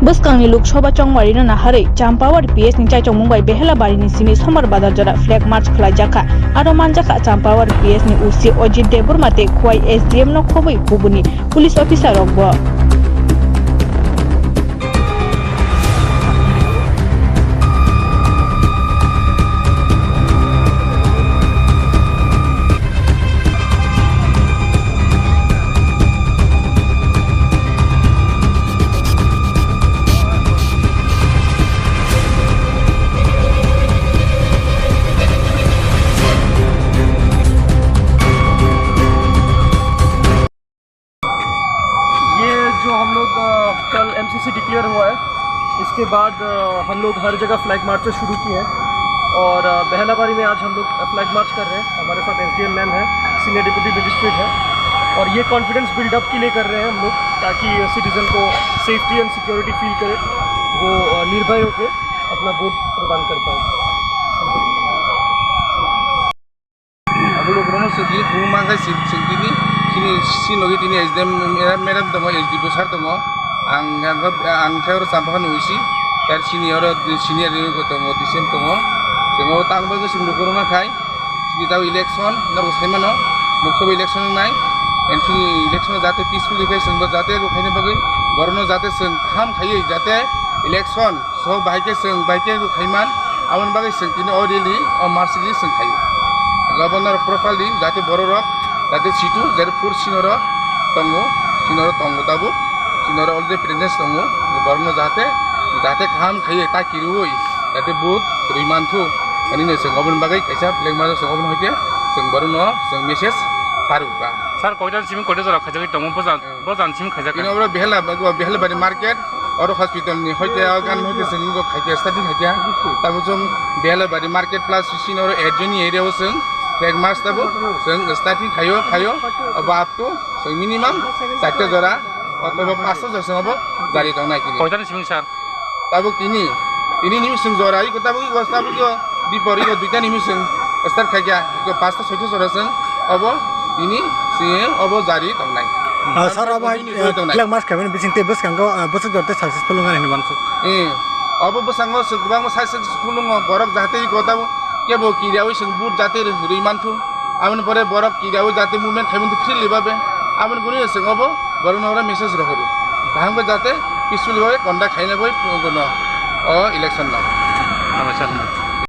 Buskangni Loksaha Chongmarina Nahari, Champawar PS ni Chaichongmungbai Behelabari ni Simi Somar Badar Jora Flag March Khlajaka, aro manjaka Champawar PS ni Usi Ojit Deburmate Khwai SDM no khobui kubuni police officer rokbo. जो हम लोग कल MCC declare हुआ है, इसके बाद हम लोग हर जगह फ्लैग मार्चेस शुरू किए हैं और बेहलाबारी में आज हम लोग फ्लैग मार्च कर रहे हैं। हमारे साथ एसडीएम मैम है, सीनियर डिप्टी मजिस्ट्रेट है और ये कॉन्फिडेंस बिल्डअप के लिए कर रहे हैं हम लोग, ताकि सिटीज़न को सेफ्टी एंड सिक्योरिटी फील करे, वो निर्भय होकर अपना वोट प्रदान कर पाए। हम लोग सिनोगी तीन एसडीएम मैडम दङ एसडीपी सार दङ आं चाम्पाखा नुइसि यार सिनियर दङ डिसेम दङ जोङो तांबो जों लुगुरना खाय सिदाव इलेक्शन नरगो साइमानो लोकसभा इलेक्शन नाय एनपि इलेक्शन जाते पीसफुल फै जोंबो जाते रुखायनो बगै बरनो जाते जों खाम खायै जाते इलेक्शन सब बाइके रुखायमान आवन बगै जों तिनि अरेलि मार्चलि जों खायो गभर्नर प्रपारलि जाते बररक जाते सिटु जेरै फोर सिनर दङ दाबो सिनर अलरेडि प्रेजेन्स दङ बरनो जाते खाम खायो ता किरुय जाते बुथ रुइमानथु अनि जों गभर्नमेन्ट बागै कैसा ब्लेक मार जों गभर्नमेन्ट होइते जों बरनो जों मेसेज सारुबा सर कयटा सिम कयटा जरा खाजाखै दङ बजान सिम खाजाखै इनोब्रा बेहलाबारि मार्केट और हॉस्पिटल नि होइते गान होइते जों खाइते स्टार्टिं खाइते ताबो जों बेहलाबारि मार्केट प्लस सिनर एडजनि एरियायाव जों फ्लैग मार्च तब जों स्टार्टिं खायो अब आप तो जों मिनिमाम 4 जरा अथवा 500 जरासो जारि दं नायखि कयटा सिम सर तब तिनि निमिष जों जरा इको तब इको दिपरि इको दुइटा निमिष जों स्टार्ट खाइया इको 5 6 जरा जों अब तिनि से अब जारि दं नाय सर अब फ्लैग मार्च खाबेन बिसिंते बसकांगो बसक जरते सक्सेसफुल होनानै बानसु अब बसंगो गोबां सक्सेसफुल बरक जाहाथे इको तब केबो किरियाव जों बुट जाते रुइमानथु आमन परे बरक किरियाव जाते मुभमेन्ट खाइबन फ्री लिबाबे आमन गुनि जों अब बरनरा मेसेज रहरु ताहांबो जाते पीसफुल भाबे कन्डक्ट खाइनबो गनो इलेक्शन न नमस्कार।